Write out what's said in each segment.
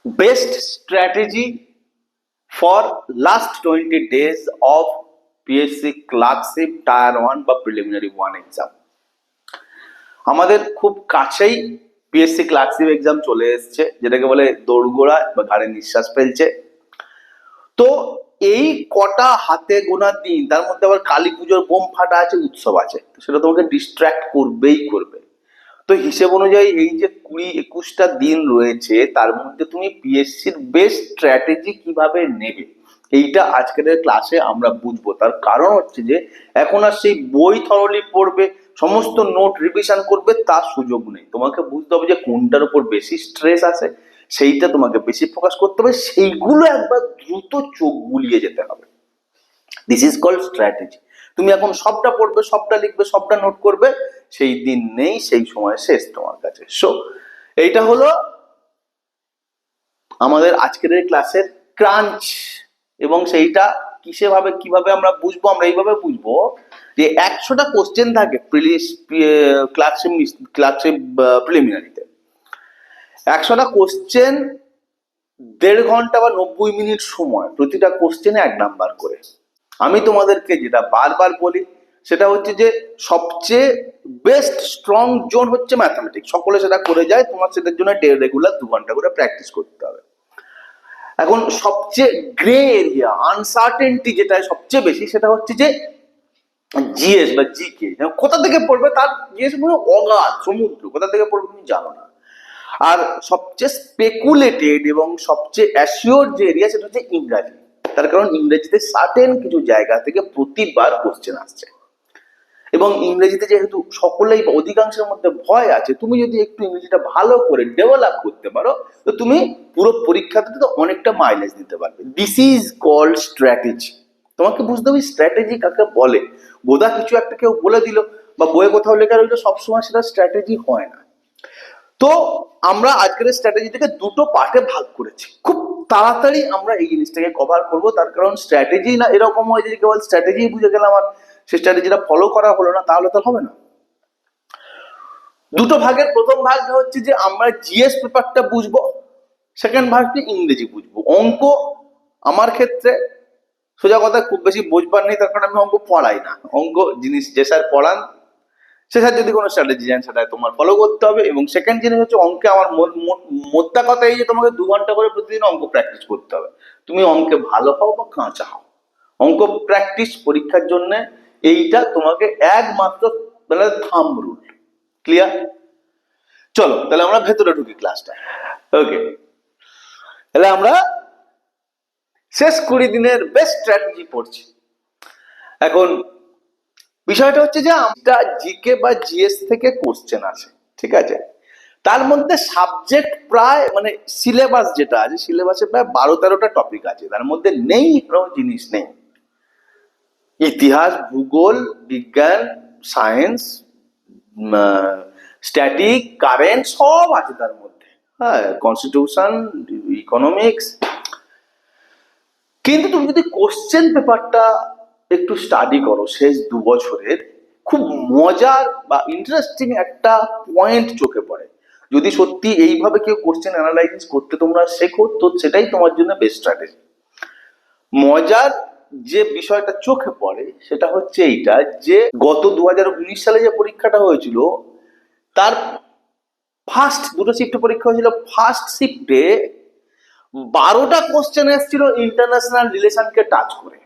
Best strategy for last 20 days of PSC Clerkship Tier 1 বা Preliminary 1 exam. আমাদের খুব কাছেই PSC Clerkship exam চলে এসেছে, যেটাকে বলে দোরগোড়া বা ঘাড়ে নিঃশ্বাস ফেলছে। তো এই কটা হাতে গোনা দিন, তার মধ্যে আবার কালী পুজোর বোম ফাটা আছে, উৎসব আছে, সেটা তোমাকে ডিস্ট্র্যাক্ট করবেই করবে। তো হিসেব অনুযায়ী এই যে 20-21টা দিন রয়েছে, তার মধ্যে তুমি পিএসসির বেস্ট স্ট্র্যাটেজি কিভাবে নেবে, এইটা আজকের ক্লাসে আমরা বুঝবো। তার কারণ হচ্ছে যে এখন আর সেই বই থরলি পড়বে, সমস্ত নোট রিভিশন করবে, তার সুযোগ নেই। তোমাকে বুঝতে হবে যে কোনটার উপর বেশি স্ট্রেস আছে, সেইটা তোমাকে বেশি ফোকাস করতে হবে, সেইগুলো একবার দ্রুত চোখ বুলিয়ে যেতে হবে। This is called strategy. তুমি এখন সবটা পড়বে, সবটা লিখবে, সবটা নোট করবে, সেই দিন নেই, সেই সময় শেষ তোমার কাছে। সো এইটা হলো আমাদের আজকের এই ক্লাসের ক্রাঞ্চ। এবং সেইটা কিভাবে আমরা বুঝবো, আমরা এইভাবে বুঝবো যে 100টা কোশ্চেন থাকে ক্লার্কশিপ প্রিলিমিনারিতে। 100টা কোশ্চেন 1.5 ঘন্টা বা 90 মিনিট সময়, প্রতিটা কোশ্চেনে 1 নাম্বার করে। আমি তোমাদেরকে যেটা বারবার বলি সেটা হচ্ছে যে সবচেয়ে বেস্ট স্ট্রং জোন হচ্ছে ম্যাথমেটিক্স। সকলে সেটা করে যায়, তোমার সেটার জন্য রেগুলার 2 ঘন্টা করে প্র্যাকটিস করতে হবে। এখন সবচেয়ে গ্রে এরিয়া, আনসার্টেনটি যেটা সবচেয়ে বেশি, সেটা হচ্ছে যে জিএস বা জিকে। কোথা থেকে পড়বে তার জিএস অগাধ সমুদ্র, কোথা থেকে পড়বে তুমি জানো না। আর সবচেয়ে স্পেকুলেটেড এবং সবচেয়ে অ্যাসিওর যে এরিয়া, সেটা হচ্ছে ইংরাজি। তার কারণ ইংরেজিতে সার্টেন কিছু জায়গা থেকে প্রতিবার কোশ্চেন আসছে, এবং ইংরেজিতে যেহেতু সকলেই অধিকাংশের মধ্যে ভয় আছে, তুমি যদি একটু ইংরেজিটা ভালো করে ডেভেলপ করতে পারো, তো তুমি পুরো পরীক্ষাতে তো অনেকটা মাইলেজ দিতে পারবে। This is called strategy. তোমাকে বুঝতে হবে স্ট্র্যাটেজি কাকে বলে। গোদা কিছু একটা কেউ বলে দিল বা বইয়ে কোথাও লেখা রইলো, সবসময় সেটা স্ট্র্যাটেজি হয় না। তো আমরা আজকের স্ট্র্যাটেজিটাকে দুটো পার্টে ভাগ করেছি। খুব তাড়াতাড়ি আমরা এই জিনিসটাকে কভার করবো, তার কারণ স্ট্র্যাটেজি না এরকম হয় যে কেবল স্ট্র্যাটেজি বুঝে গেলাম আর সেই স্ট্র্যাটেজিটা ফলো করা হলো না, তাহলে তো হবে না। দুটো ভাগের প্রথম ভাগটা হচ্ছে যে আমরা জিএস পেপারটা বুঝবো, সেকেন্ড ভাগটি ইংরেজি বুঝবো। অঙ্ক আমার ক্ষেত্রে সোজা কথা খুব বেশি বুঝবার নেই, তার কারণ আমি অঙ্ক পড়াই না। অঙ্ক জিনিস যে স্যার পড়ান, সে স্যার যদি কোনো স্ট্র্যাটেজি জানেন, সেটা তোমার ফলো করতে হবে। এবং সেকেন্ড জিনিস হচ্ছে অঙ্কে আমার মোদ্দা কথা এই যে তোমাকে 2 ঘন্টা করে প্রতিদিন অঙ্ক প্র্যাকটিস করতে হবে। তুমি অঙ্কে ভালো হও বা কাঁচা হও, অঙ্ক প্র্যাকটিস পরীক্ষার জন্য এইটা তোমাকে একমাত্র থাম্ব রুল। ক্লিয়ার? চলো তাহলে আমরা ভেতরে ঢুকি ক্লাসটা। ওকে, তাহলে আমরা শেষ 20 দিনের বেস্ট স্ট্র্যাটেজি পড়ছি। এখন বিষয়টা হচ্ছে যে আমরা জিকে বা জিএস থেকে কোশ্চেন আছে, ঠিক আছে? তার মধ্যে সাবজেক্ট প্রায় সিলেবাস যেটা আছে, সিলেবাসে প্রায় 12-13টা টপিক আছে। তার মধ্যে নেই কোনো জিনিস নেই। ইতিহাস, ভূগোল, বিজ্ঞান, সায়েন্স, স্ট্যাটিক, কারেন্ট সব আছে তার মধ্যে। হ্যাঁ, কনস্টিটিউশন, ইকোনমিক্স। কিন্তু তুমি যদি কোশ্চেন পেপারটা একটু স্টাডি করো শেষ 2 বছরের, খুব মজার বা ইন্টারেস্টিং একটা পয়েন্ট চোখে পড়ে। যদি সত্যি এইভাবে কেউ কোশ্চেন অ্যানালাইসিস করতে তোমরা শেখো, তো সেটাই তোমার জন্য বেস্ট স্ট্র্যাটেজি। মজার যে বিষয়টা চোখে পড়ে সেটা হচ্ছে এইটা যে গত 2019 সালে যে পরীক্ষাটা হয়েছিল, তার ফার্স্ট দুটো শিফটে পরীক্ষা হয়েছিল। ফার্স্ট শিফটে 12টা কোশ্চেন এসেছিল ইন্টারন্যাশনাল রিলেশনকে টাচ করে,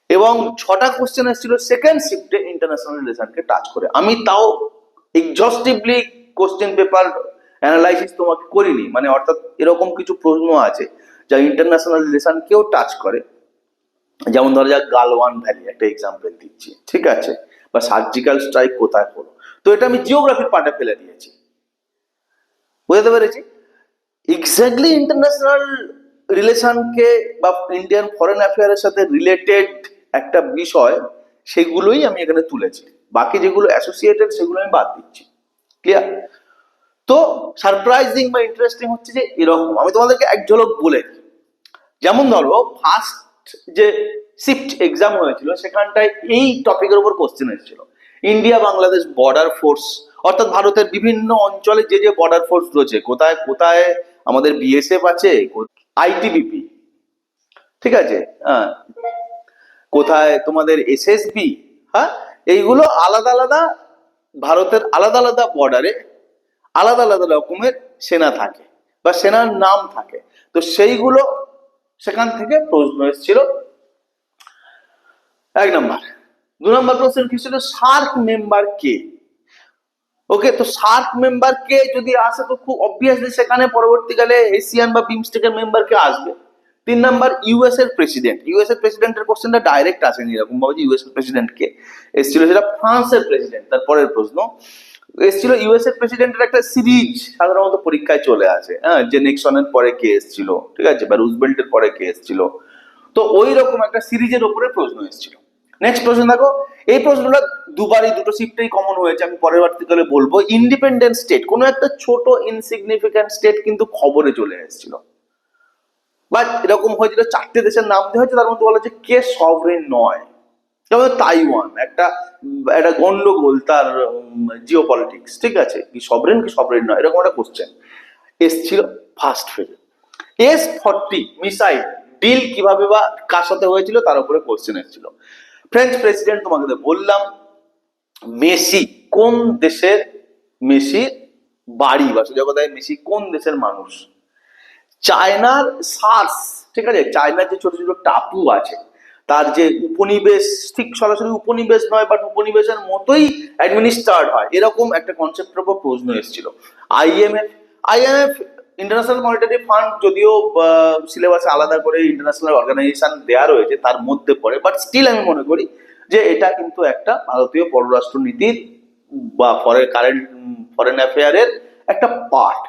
এবং 6টা কোশ্চেন এসেছিল সেকেন্ড শিফটে ইন্টারন্যাশনাল রিলেশনকে টাচ করে। আমি তাও এক্সস্টিভলি কোশ্চেন পেপার অ্যানালাইসিস তোমাকে করিনি, অর্থাৎ এরকম কিছু প্রশ্ন আছে যা ইন্টারন্যাশনাল রিলেশনকেও টাচ করে। যেমন ধরা যাক গালওয়ান ভ্যালি, একটা এক্সাম্পল দিচ্ছি, ঠিক আছে? বা সার্জিক্যাল স্ট্রাইক কোথায় হলো, তো এটা আমি জিওগ্রাফির পার্টে ফেলে দিয়েছি। বুঝতে পেরেছি? এক্স্যাক্টলি ইন্টারন্যাশনাল রিলেশনকে বা ইন্ডিয়ান ফরেন অ্যাফেয়ারের সাথে রিলেটেড একটা বিষয়, সেগুলোই আমি এখানে তুলেছি। বাকি যেগুলো অ্যাসোসিয়েটেড সেগুলো আমি বাদ দিচ্ছি। ক্লিয়ার? তো সারপ্রাইজিং বা ইন্টারেস্টিং হচ্ছে যে এরকম, আমি তোমাদেরকে এক ঝলক বলে দিই। যেমন ধরো ফার্স্ট যে শিফট এক্সাম হয়েছিল, সেখানটায় এই টপিকের উপর কোশ্চেন এসেছিল, ইন্ডিয়া বাংলাদেশ বর্ডার ফোর্স, অর্থাৎ ভারতের বিভিন্ন অঞ্চলে যে যে বর্ডার ফোর্স রয়েছে, কোথায় কোথায় আমাদের বিএসএফ আছে, আইটিবিপি, ঠিক আছে, হ্যাঁ, কোথায় তোমাদের এসএসবি, হ্যাঁ, এইগুলো আলাদা আলাদা ভারতের আলাদা আলাদা বর্ডারে আলাদা আলাদা রকমের সেনা থাকে বা সেনার নাম থাকে। তো সেইগুলো সেখান থেকে প্রশ্ন এসেছিল। 1 নম্বর। 2 নম্বর প্রশ্ন কি ছিল, সার্ক মেম্বার কে? ওকে, তো সার্ক মেম্বার কে যদি আসে তো খুব অবভিয়াসলি সেখানে পরবর্তীকালে এশিয়ান বা বিমস্টেকের মেম্বার কে আসবে। 3 নম্বর, ইউএস এর প্রেসিডেন্ট। ইউএস এর প্রেসিডেন্টের কোশ্চেনটা ডাইরেক্ট আসেনি এরকম ভাবে যে ইউএস এর প্রেসিডেন্ট কে এসেছিল, সেটা ফ্রান্সের প্রেসিডেন্ট। তারপরের প্রশ্ন এসেছিল ইউএস এর প্রেসিডেন্টের একটা সিরিজ সাধারণত পরীক্ষায় চলে আসে, হ্যাঁ, যে নিক্সনের পরে কে এসেছিল, ঠিক আছে, বা রুজভেল্টের পরে কে এসেছিল। তো ওই রকম একটা সিরিজের উপরে প্রশ্ন এসেছিল। নেক্সট প্রশ্ন দেখো, এই প্রশ্নটা দুবারই দুটো শিফটেই কমন হয়েছে, আমি পরবর্তীকালে বলবো। ইন্ডিপেন্ডেন্ট স্টেট, কোনো একটা ছোট ইনসিগনিফিক্যান্ট স্টেট কিন্তু খবরে চলে এসেছিল, বাট এরকম হয়েছিল 4টে দেশের নাম দেওয়া হয়েছে, তার মধ্যে বলা হচ্ছে কে সভরেন নয়। যেমন তাইওয়ান, একটা একটা গন্ডগোল তার জিও পলিটিক্স, ঠিক আছে, কি সভরেন নয়, এরকম একটা কোশ্চেন এসেছিল ফার্স্ট ফেজে। S-40 মিসাইল ডিল কিভাবে বা কার সাথে হয়েছিল তার উপরে কোশ্চেন এসেছিল। ফ্রেঞ্চ প্রেসিডেন্ট তোমাকে বললাম। মেসি কোন দেশের, মেসির বাড়ি বা সোজা কথায় মেসি কোন দেশের মানুষ? চায়নার সার্স, ঠিক আছে, চায়নার যে ছোট ছোট টাপু আছে তার যে উপনিবেশ, ঠিক সরাসরি উপনিবেশ নয় বাট উপনিবেশের মতোই অ্যাডমিনিস্ট্রেট হয়, এরকম একটা কনসেপ্টের উপর প্রশ্ন এসেছিল। আইএমএফ ইন্টারন্যাশনাল মনিটারি ফান্ড, যদিও সিলেবাসে আলাদা করে ইন্টারন্যাশনাল অর্গানাইজেশন দেওয়া রয়েছে তার মধ্যে পড়ে, বাট স্টিল আমি মনে করি যে এটা কিন্তু একটা ভারতীয় পররাষ্ট্র নীতির বা ফরেন অ্যাফেয়ারের একটা পার্ট,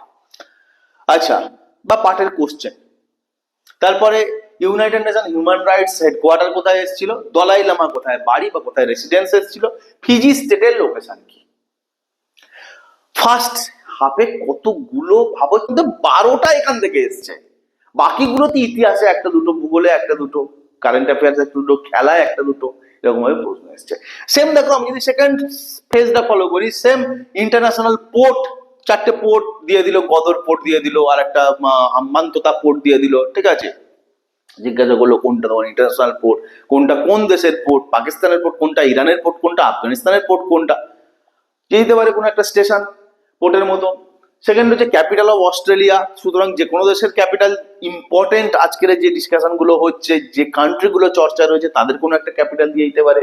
আচ্ছা, বা পার্টের কোশ্চেন। তারপরে United nation human rights headquarter কোথায় এসেছিল? দলাই লামা কোথায় বাড়ি বা কোথায় রেসিডেন্স এসেছিল? ফিজি স্টেটের লোকেশন কি? ফার্স্ট হাফে কতগুলো ভাবো, কিন্তু 12টা এখান থেকে এসছে, বাকিগুলোতে ইতিহাসে একটা দুটো, ভূগোলে একটা দুটো, কারেন্ট অ্যাফেয়ার্স একটা দুটো, খেলায় একটা দুটো, এরকম ভাবে প্রশ্ন এসছে। সেম দেখো, আমি যদি সেকেন্ড ফেজটা ফলো করি, সেম ইন্টারন্যাশনাল পোর্ট, 4টে পোর্ট দিয়ে দিল, গদর পোর্ট দিয়ে দিল, আর একটা হাম্বান্তোতা পোর্ট দিয়ে দিল, ঠিক আছে, জিজ্ঞাসা করলো কোনটা তোমার ইন্টারন্যাশনাল পোর্ট, কোনটা কোন দেশের পোর্ট, পাকিস্তানের পোর্ট কোনটা, ইরানের পোর্ট কোনটা, আফগানিস্তানের পোর্ট কোনটা, যেতে পারে কোনো একটা স্টেশন পোর্টের মতো। সেকেন্ড হচ্ছে ক্যাপিটাল অফ অস্ট্রেলিয়া, সুতরাং যে কোনো দেশের ক্যাপিটাল ইম্পর্টেন্ট, আজকের যে ডিসকাশন গুলো হচ্ছে, যে কান্ট্রি গুলো চর্চা রয়েছে তাদের কোনো একটা ক্যাপিটাল দিয়ে দিতে পারে।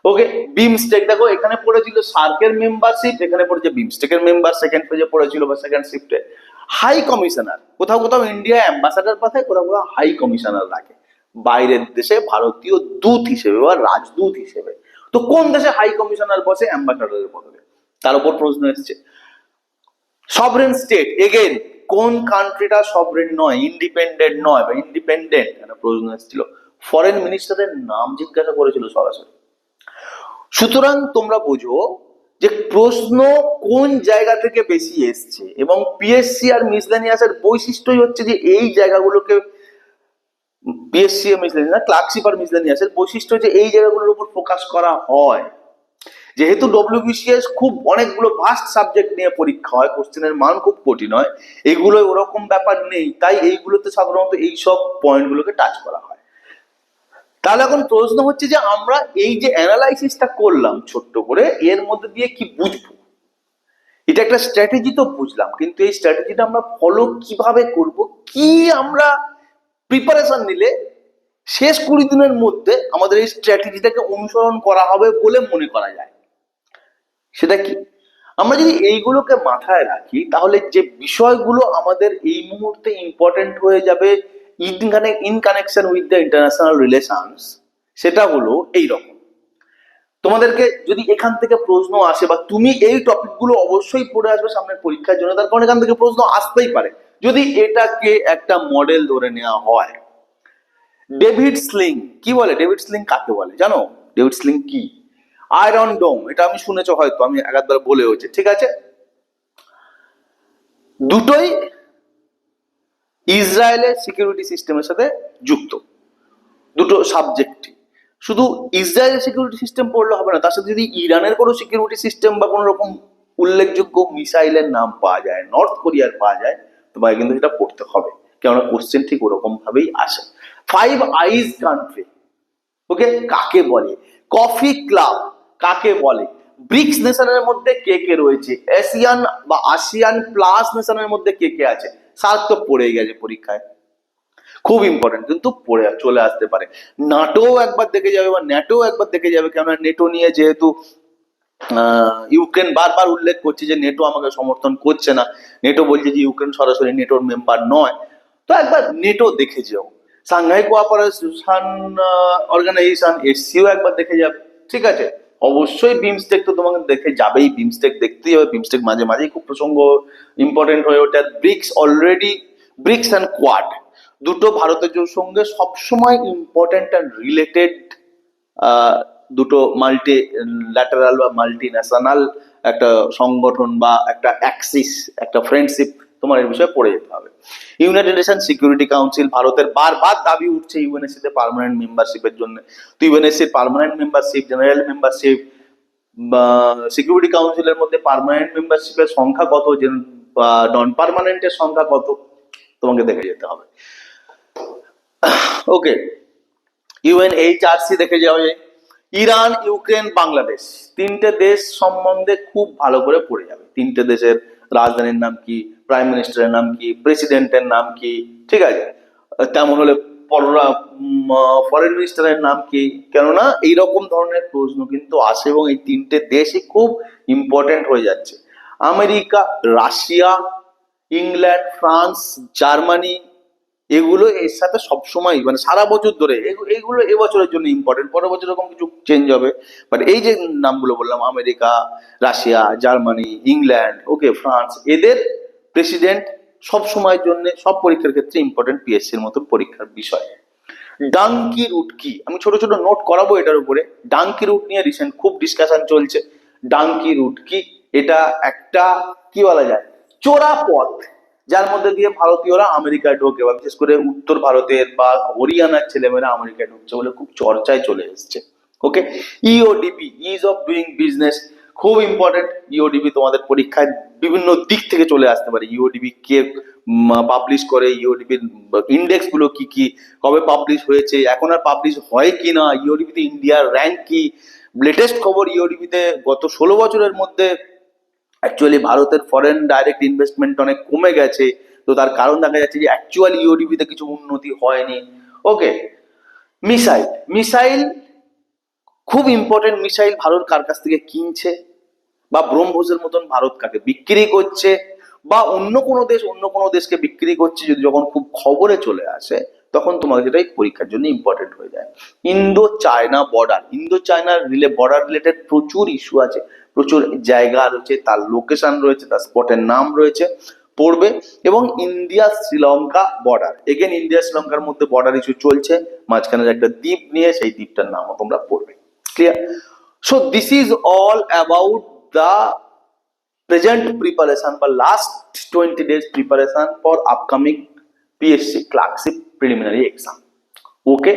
ওকে, বিমস্টেক দেখো, এখানে পড়েছিল সার্কের মেম্বারশিপ, এখানে পড়েছে বিমস্টেকের মেম্বার, সেকেন্ড পেজে পড়েছিল বা সেকেন্ড শিফটে। হাই কমিশনার, কোথাও কোথাও ইন্ডিয়া অ্যাম্বাসাডার পাঠায়, কোথাও কোথাও হাই কমিশনার রাখে বাইরের দেশে ভারতীয় দূত হিসেবে বা রাজদূত হিসেবে। তো কোন দেশে হাই কমিশনার বসে অ্যাম্বাসাডারের বদলে, তার উপর প্রশ্ন এসছে। সভরেন স্টেট, এগেন কোন কান্ট্রিটা সভরেন নয়, ইন্ডিপেন্ডেন্ট নয় বা ইন্ডিপেন্ডেন্ট, একটা প্রশ্ন এসেছিল। ফরেন মিনিস্টারের নাম জিজ্ঞাসা করেছিল সরাসরি। সুতরাং তোমরা বোঝো যে প্রশ্ন কোন জায়গা থেকে বেশি এসছে, এবং পিএসসি আর মিসলেনিয়াসের বৈশিষ্ট্যই হচ্ছে যে এই জায়গাগুলোকে, পিএসসি আর মিসলেনিয়াস, ক্লার্কশিপ আর মিসলেনিয়াসের বৈশিষ্ট্য হচ্ছে এই জায়গাগুলোর উপর ফোকাস করা হয়। যেহেতু ডব্লিউবিসিএস খুব অনেকগুলো ভাস্ট সাবজেক্ট নিয়ে পরীক্ষা হয়, কোশ্চেনের মান খুব কঠিন হয়, এগুলো ওরকম ব্যাপার নেই, তাই এইগুলোতে সাধারণত এইসব পয়েন্টগুলোকে টাচ করা হয়। তাহলে এখন প্রশ্ন হচ্ছে যে আমরা এই যে অ্যানালাইসিসটা করলাম ছোট্ট করে, এর মধ্যে দিয়ে কি বুঝবো? এটা একটা স্ট্র্যাটেজি তো বুঝলাম, কিন্তু এই স্ট্র্যাটেজিটা আমরা ফলো কিভাবে করব, কি আমরা প্রিপারেশন নিলে শেষ 20 দিনের মধ্যে আমাদের এই স্ট্র্যাটেজিটাকে অনুসরণ করা হবে বলে মনে করা যায়, সেটা কি? আমরা যদি এইগুলোকে মাথায় রাখি তাহলে যে বিষয়গুলো আমাদের এই মুহূর্তে ইম্পর্টেন্ট হয়ে যাবে in connection with the international relations, সেটা হলো এইরকম। তোমাদেরকে যদি এখান থেকে প্রশ্ন আসে বা তুমি এই টপিকগুলো অবশ্যই পড়ে আসবে সামনের পরীক্ষার জন্য, তার কারণ এখান থেকে প্রশ্ন আসতেই পারে যদি এটাকে একটা মডেল ধরে নেওয়া হয়। ডেভিড স্লিং কি বলে? ডেভিড স্লিং কাকে বলে জানো? ডেভিড স্লিং কি? আয়রন ডোম, এটা আমি শুনেছো হয়তো, আমি একবার বলে হয়েছে, ঠিক আছে। দুটোই ইসরায়েলের সিকিউরিটি সিস্টেমের সাথে যুক্ত, দুটো সাবজেক্টই। শুধু ইসরায়েলের সিকিউরিটি সিস্টেম পড়লে হবে না, তার সাথে যদি ইরানের কোনো সিকিউরিটি সিস্টেম বা কোনো রকম উল্লেখযোগ্য মিসাইলের নাম পাওয়া যায়, নর্থ কোরিয়ার পাওয়া যায়, তোমাকে কিন্তু এটা পড়তে হবে, কেননা কোশ্চেন ঠিক ওরকম ভাবেই আসে। 5 আইজ কান্ট্রি, ওকে, কাকে বলে? কফি ক্লাব কাকে বলে? ব্রিক্স নেশনের মধ্যে কে কে রয়েছে? এশিয়ান বা আসিয়ান প্লাস নেশনের মধ্যে কে কে আছে? সার্ক তো পড়েই গেছে পরীক্ষায়, খুব ইম্পর্টেন্ট, কিন্তু পড়ে চলে আসতে পারে। নাটো একবার দেখে যাবে বা ন্যাটো একবার দেখে যাবে, কেননা নেটো নিয়ে যেহেতু ইউক্রেন বারবার উল্লেখ করছে যে নেটো আমাকে সমর্থন করছে না, নেটো বলছে যে ইউক্রেন সরাসরি নেটোর মেম্বার নয়, তো একবার নেটো দেখে যাও। সাংহাই কোঅপারেশন অর্গানাইজেশন এসসিও একবার দেখে যাবে, ঠিক আছে। অবশ্যই বিমস্টেক তো তোমাকে দেখে যাবেই, বিমস্টেক দেখতেই হবে, বিমস্টেক মাঝে মাঝেই খুব প্রসঙ্গ ইম্পর্টেন্ট হয়ে ওঠে। BRICS already, BRICS and Quad দুটো ভারতের সঙ্গে সবসময় ইম্পর্টেন্ট অ্যান্ড রিলেটেড দুটো মাল্টি ল্যাটারাল বা মাল্টি ন্যাশনাল একটা সংগঠন বা একটা অ্যাক্সিস, একটা ফ্রেন্ডশিপ, তোমার এই বিষয়ে পড়ে যেতে হবে। ইউনাইটেড নেশন সিকিউরিটি কাউন্সিল, ভারতের বারবার দাবি উঠছে ইউএনএসসি তে পার্মানেন্ট মেম্বারশিপের জন্য। তো ইউএনএসসির পার্মানেন্ট মেম্বারশিপ, জেনারেল মেম্বারশিপ বা সিকিউরিটি কাউন্সিলের মধ্যে পার্মানেন্ট মেম্বারশিপের সংখ্যা কত, নন পার্মানেন্টের সংখ্যা কত, তোমাকে দেখে যেতে হবে। ওকে, ইউএনএইচআরসি দেখে যাওয়া যায়। ইরান, ইউক্রেন, বাংলাদেশ, তিনটে দেশ সম্বন্ধে খুব ভালো করে পড়ে যাবে। তিনটে দেশের রাজধানীর নাম কি, প্রাইম মিনিস্টারের নাম কি, প্রেসিডেন্টের নাম কি, ঠিক আছে। তেমন হলে ফরেন মিনিস্টারের নাম কি, কেননা এইরকম ধরনের প্রশ্ন কিন্তু আসে এবং এই তিনটে দেশই খুব ইম্পর্টেন্ট হয়ে যাচ্ছে। America, Russia, England, France, Germany, এগুলো এর সাথে সবসময় মানে সারা বছর ধরে এগুলো এবছরের জন্য ইম্পর্টেন্ট, পরের বছর এরকম কিছু চেঞ্জ হবে, বাট এই যে নামগুলো বললাম, আমেরিকা, রাশিয়া, জার্মানি, ইংল্যান্ড, ওকে, ফ্রান্স, এদের প্রেসিডেন্ট সব সময়ের জন্য সব পরীক্ষার ক্ষেত্রে ইম্পর্টেন্ট, পিএসসির মতো পরীক্ষার বিষয়। ডাঙ্কি রুট কি, আমি ছোট ছোট নোট করাবো এটার উপরে। ডাঙ্কি রুট নিয়ে রিসেন্ট খুব ডিসকাশন চলছে। ডাঙ্কি রুট কি? এটা একটা কি বলা যায়, চোরা পথ, যার মধ্যে দিয়ে ভারতীয়রা আমেরিকায় ঢোকে, বা বিশেষ করে উত্তর ভারতের বা হরিয়ানার ছেলেমেয়েরা আমেরিকায় ঢুকছে বলে খুব চর্চায় চলে এসছে। ওকে, ইওডিবি, ইজ অফ ডুইং বিজনেস, খুব ইম্পর্টেন্ট। ইওডিবি তোমাদের পরীক্ষায় বিভিন্ন দিক থেকে চলে আসতে পারে। ইওডিবি কে পাবলিশ করে, ইওডিবির ইন্ডেক্স গুলো কি কি, কবে পাবলিশ হয়েছে, এখন আর পাবলিশ হয় কি না, ইওডিবিতে ইন্ডিয়ার র্যাঙ্ক কি, লেটেস্ট খবর ইওডিবিতে গত 16 বছরের মধ্যে অ্যাকচুয়ালি ভারতের ফরেন ডাইরেক্ট ইনভেস্টমেন্ট অনেক কমে গেছে, তো তার কারণ দেখা যাচ্ছে যে অ্যাকচুয়ালি ইওডিবিতে কিছু উন্নতি হয়নি। ওকে, মিসাইল, মিসাইল খুব ইম্পর্টেন্ট। মিসাইল ভারত কার কাছ থেকে কিনছে, বা ব্রহ্মসের মতন ভারত কাকে বিক্রি করছে, বা অন্য কোনো দেশকে বিক্রি করছে, যদি যখন খুব খবরে চলে আসে তখন তোমাকে সেটাই পরীক্ষার জন্য ইম্পর্টেন্ট হয়ে যায়। ইন্দো চায়না বর্ডার, ইন্দো চায়নার বর্ডার রিলেটেড প্রচুর ইস্যু আছে, প্রচুর জায়গা রয়েছে, তার লোকেশন রয়েছে, তার স্পটের নাম রয়েছে, পড়বে। এবং India Sri Lanka border, again India শ্রীলঙ্কার মধ্যে বর্ডার ইস্যু চলছে, মাঝখানে একটা দ্বীপ নিয়ে, সেই দ্বীপটার নামও তোমরা পড়বে। Clear? So this is all about the present preparation বা last 20 days preparation for upcoming PSC Clerkship preliminary exam. ওকে,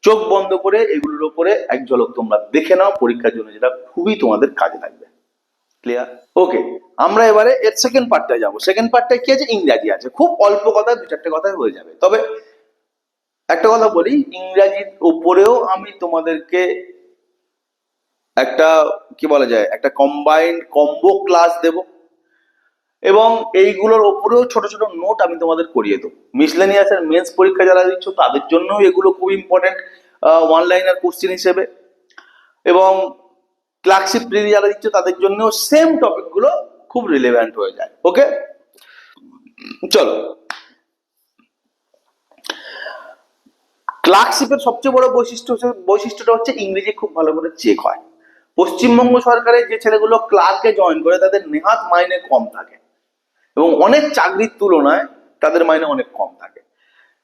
চোখ বন্ধ করে এগুলোর উপরে এক ঝলক তোমরা দেখে নাও পরীক্ষার জন্য, যেটা খুবই তোমাদের কাজে লাগবে। ক্লিয়ার? ওকে, আমরা এবারে এর সেকেন্ড পার্টটায় যাবো। সেকেন্ড পার্টটায় কি আছে, ইংরাজি আছে, খুব অল্প কথা, 2-4টে কথায় হয়ে যাবে। তবে একটা কথা বলি, ইংরাজির উপরেও আমি তোমাদেরকে একটা কি বলা যায়, একটা কম্বাইন্ড কম্বো ক্লাস দেব, এবং এইগুলোর ওপরেও ছোট ছোট নোট আমি তোমাদের করিয়ে দেবো। মিসলেনিয়াসের মেন্স পরীক্ষা যারা দিচ্ছ তাদের জন্য এগুলো খুব ইম্পর্টেন্ট ওয়ান লাইনার কোশ্চেন হিসেবে, এবং ক্লার্কশিপ প্রিলি যারা দিচ্ছ তাদের জন্য সেম টপিক গুলো খুব রিলেভেন্ট হয়ে যায়। ওকে, চলো। ক্লার্কশিপের সবচেয়ে বড় বৈশিষ্ট্যটা হচ্ছে ইংরেজি খুব ভালো করে চেক হয়। পশ্চিমবঙ্গ সরকারের যে ছেলেগুলো ক্লার্কে জয়েন করে তাদের নেহাত মাইনে কম থাকে, এবং অনেক চাকরির তুলনায় তাদের মাইনে অনেক কম থাকে।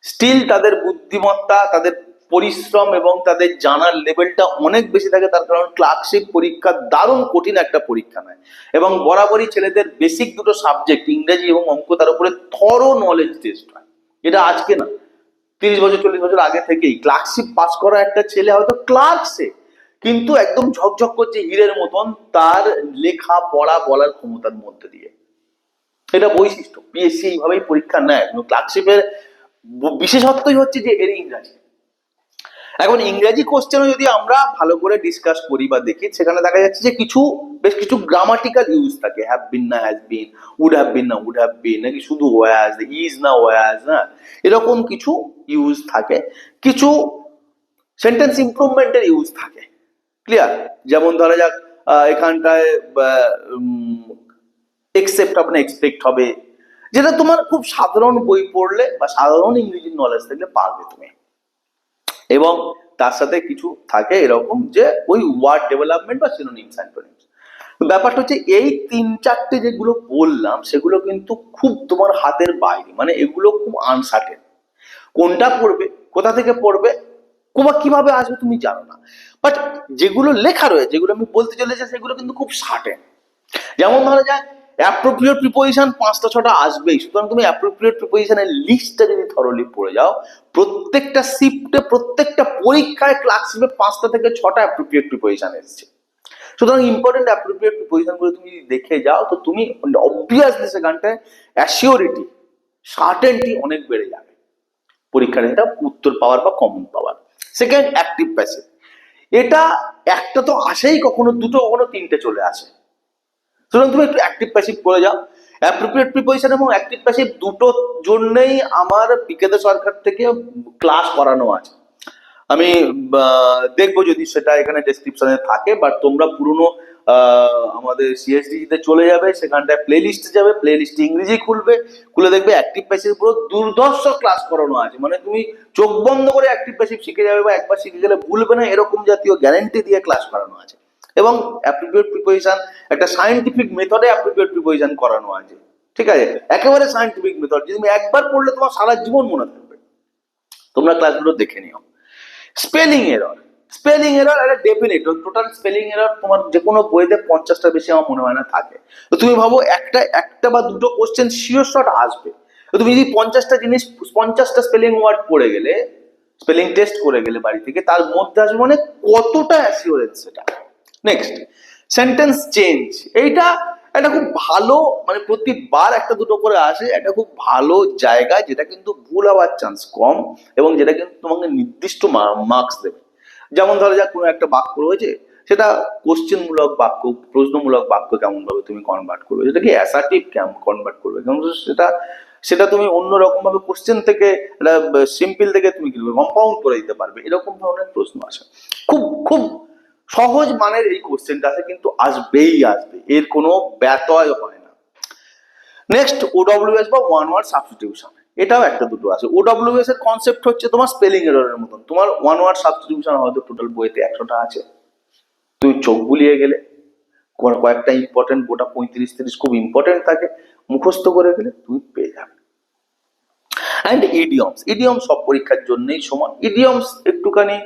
স্টিল তাদের বুদ্ধিমত্তা, তাদের পরিশ্রম এবং তাদের জানার লেভেলটা অনেক বেশি থাকে, তার কারণ ক্লার্কশিপ পরীক্ষা দারুণ কঠিন একটা পরীক্ষা নয়, এবং বরাবরই ছেলেদের বেসিক দুটো সাবজেক্ট ইংরেজি এবং অঙ্ক, তার উপরে থরো নলেজ টেস্ট হয়। এটা আজকে না, 30 বছর 40 বছর আগে থেকেই ক্লার্কশিপ পাস করা একটা ছেলে হয়তো ক্লার্কসে কিন্তু একদম ঝকঝক করছে হীরের মতন তার লেখা পড়া বলার ক্ষমতার মধ্যে দিয়ে। এটা বৈশিষ্ট্য, পিএসসি এইভাবেই পরীক্ষা নেয়। ক্লার্কশিপের বিশেষত্বই হচ্ছে যে এর ইংরাজি। এখন ইংরেজি কোশ্চেনও যদি আমরা ভালো করে ডিসকাস করি বা দেখি, সেখানে দেখা যাচ্ছে যে বেশ কিছু গ্রামাটিক্যাল ইউজ থাকে, হ্যাভ বিন না has been, would have been না উড হ্যাভ বিন, নাকি শুধু ওয়াজ, ইজ না ওয়াজ, না এরকম কিছু ইউজ থাকে, কিছু সেন্টেন্স ইমপ্রুভমেন্টের ইউজ থাকে। ক্লিয়ার? যেমন ধরা যাক এখানটায় এক্সেপ্ট হবে না এক্সপেক্ট হবে, যেটা তোমার খুব সাধারণ বই পড়লে বা সাধারণ ইংরেজি নলেজ থাকলে পারবে তুমি। এবং তার সাথে কিছু থাকে এরকম যে ওই ওয়ার্ড ডেভেলপমেন্ট বা সিনোনিমস অ্যান্টোনিমস। ব্যাপারটা হচ্ছে এই 3-4টে যেগুলো বললাম সেগুলো কিন্তু খুব তোমার হাতের বাইরে, মানে এগুলো খুব আনসার্টেন। কোনটা পড়বে, কোথা থেকে পড়বে, কিভাবে আসবে তুমি জানো না। বাট যেগুলো লেখা রয়েছে, যেগুলো আমি বলতে চলেছি, সেগুলো কিন্তু খুব সার্টেন। যেমন ধরা যায় অ্যাপ্রোপ্রিয়েট প্রিপোজিশন 5টা-6টা আসবেই। সুতরাং তুমি অ্যাপ্রোপ্রিয়েট প্রিপোজিশনের লিস্টটা যদি থরলি পড়ে যাও, প্রত্যেকটা শিফটে, প্রত্যেকটা পরীক্ষায় ক্লার্কশিপে 5টা থেকে 6টা অ্যাপ্রোপ্রিয়েট প্রিপোজিশন এসেছে। সুতরাং ইম্পর্টেন্ট অ্যাপ্রোপ্রিয়েট প্রিপোজিশন গুলো তুমি দেখে যাও, তো তুমি অবভিয়াসলি সেখানটায় অ্যাসিওরিটি, সার্টেনটি অনেক বেড়ে যাবে পরীক্ষার এটা উত্তর পাওয়ার বা কমন পাওয়ার। Second, active passive. এটা একটা তো আসেই, কখনো দুটো, কখনো 3টে চলে আসে। সুতরাং তুমি একটু অ্যাক্টিভ প্যাসিভ করে যাও। অ্যাপ্রোপ্রিয়েট প্রিপোজিশন এবং অ্যাক্টিভ প্যাসিভ দুটোর জন্যই আমার পিকেতে সরকার থেকে ক্লাস করানো আছে। আমি দেখবো যদি সেটা এখানে ডেসক্রিপশনে থাকে, বাট তোমরা পুরনো আমাদের সিএসডি-তে চলে যাবে, সেখানটায় প্লে লিস্টে যাবে, প্লে লিস্টে ইংরেজি খুলে দেখবে অ্যাক্টিভ প্যাসিভ পুরো দুর্ধর্ষ ক্লাস করানো আছে। মানে তুমি চোখ বন্ধ করে অ্যাক্টিভ প্যাসিভ শিখে যাবে, বা একবার শিখে গেলে ভুলবে না, এরকম জাতীয় গ্যারান্টি দিয়ে ক্লাস করানো আছে। এবং অ্যাপ্রোপ্রিয়েট প্রিপোজিশন একটা সায়েন্টিফিক মেথডে অ্যাপ্রোপ্রিয়েট প্রিপোজিশন করানো আছে। ঠিক আছে, একেবারে সায়েন্টিফিক মেথড, যদি তুমি একবার পড়লে তোমার সারা জীবন মনে থাকবে। তোমরা ক্লাসগুলো দেখে নিও। স্পেলিং এরর একটা ডেফিনেট টোটাল স্পেলিং এরর তোমার যে কোনো বইতে 50টার বেশি আমার মনে হয় না থাকে। তো তুমি ভাবো একটা বা দুটো কোশ্চেন শিওর শট আসবে। তো তুমি যদি 50টা স্পেলিং ওয়ার্ড পড়ে গেলে, স্পেলিং টেস্ট করে গেলে বাড়ি থেকে, তার মধ্যে আসবে মানে কতটা অ্যাসিওরেন্স সেটা। Next, sentence change. এটা খুব ভালো, মানে প্রতিবার একটা দুটো করে আসে, এটা খুব ভালো জায়গা, যেটা কিন্তু ভুল হওয়ার চান্স কম, এবং যেটা কিন্তু তোমাকে নির্দিষ্ট মার্কস দেবে। যেমন ধরো যাক কোনো একটা বাক্য রয়েছে, সেটা কোশ্চেন মূলক বাক্য, প্রশ্নমূলক বাক্য কেমন ভাবে তুমি কনভার্ট করবে, সেটাকে অ্যাসার্টিভ কেমন কনভার্ট করবে, কেমন সেটা তুমি অন্যরকম ভাবে কোশ্চেন থেকে সিম্পল থেকে তুমি কি করবে, কম্পাউন্ড করে দিতে পারবে। এরকম ধরনের প্রশ্ন আসে। খুব খুব সহজ মানের এই কোশ্চেনটা আছে, কিন্তু আসবেই আসবে, এর কোনো ব্যতয় হয় না। নেক্সট, ওডব্লিউএস বা ওয়ান ওয়ার্ড সাবস্টিটিউশন। এটাও একটা দুটো আছে। ওডব্লিউএস এর কনসেপ্ট হচ্ছে তোমার স্পেলিং এররের মতন। তোমার ওয়ান ওয়ার্ড সাবস্টিটিউশন হয়তো টোটাল বইতে 100টা আছে, তুমি চোখ বুলিয়ে গেলে কয়েকটা ইম্পর্টেন্ট, গোটা 35-30 খুব ইম্পর্টেন্ট থাকে, মুখস্থ করে গেলে তুমি পেয়ে যাবে। অ্যান্ড ইডিয়মস সব পরীক্ষার জন্যই সমান। ইডিয়মস একটুখানি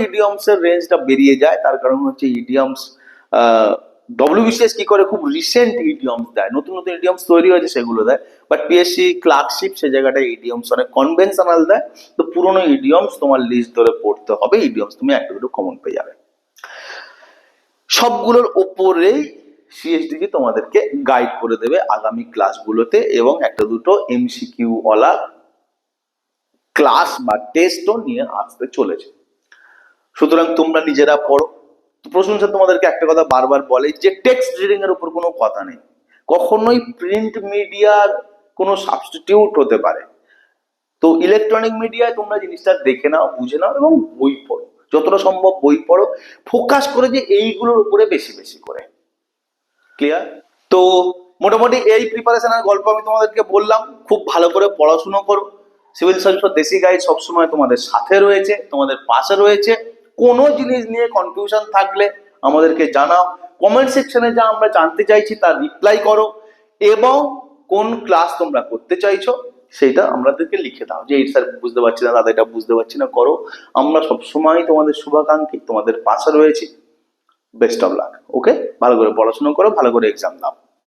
ইডিয়মস এর রেঞ্জটা বেরিয়ে যায়, তার কারণ হচ্ছে ইডিয়মস WBCS কি করে খুব রিসেন্ট ইডিয়মস দেয়, নতুন নতুন ইডিয়মস তৈরি হয়েছে সেগুলো দেয়। বাট পিএসসি ক্লার্কশিপ সে জায়গাটায় ইডিয়মস অনেক কনভেনশনাল দেয়। তো পুরোনো ইডিয়মস তোমার লিস্ট ধরে পড়তে হবে, ইডিয়মস তুমি একটা দুটো কমন পেয়ে যাবে। সবগুলোর ওপরেই সিএসডি তোমাদেরকে গাইড করে দেবে আগামী ক্লাসগুলোতে, এবং একটা দুটো MCQ ওয়ালা ক্লাস বা টেস্টও নিয়ে আসতে চলেছে। সুতরাং তোমরা নিজেরা পড়ো। প্রশংসা তোমাদেরকে একটা কথা বারবার বলে যে টেক্সট রিডিং এর উপর কোনো কথা নেই, কখনোই প্রিন্ট মিডিয়ার কোনো সাবস্টিটিউট হতে পারে। তো ইলেকট্রনিক মিডিয়ায় তোমরা জিনিসটা দেখে নাও, বুঝে নাও, এবং বই পড়ো, যতটা সম্ভব বই পড়ো, ফোকাস করে যে এইগুলোর উপরে বেশি বেশি করে। ক্লিয়ার? তো মোটামুটি এই প্রিপারেশনের গল্প আমি তোমাদেরকে বললাম। খুব ভালো করে পড়াশুনো করো। সিভিল সার্ভিস দেশি গাইড সবসময় তোমাদের সাথে রয়েছে, তোমাদের পাশে রয়েছে। কোনো জিনিস নিয়ে কনফিউশন থাকলে আমাদেরকে জানাও, কমেন্ট সেকশনে যা আমরা জানতে চাইছি তার রিপ্লাই করো, এবং কোন ক্লাস তোমরা করতে চাইছো সেটা আমাদেরকে লিখে দাও, যে এই স্যার বুঝতে পারছি না, দাদা এটা বুঝতে পারছি না, করো। আমরা সবসময় তোমাদের শুভাকাঙ্ক্ষী, তোমাদের পাশে রয়েছি। Best of luck. ওকে, ভালো করে পড়াশোনা করো, ভালো করে এক্সাম দাও।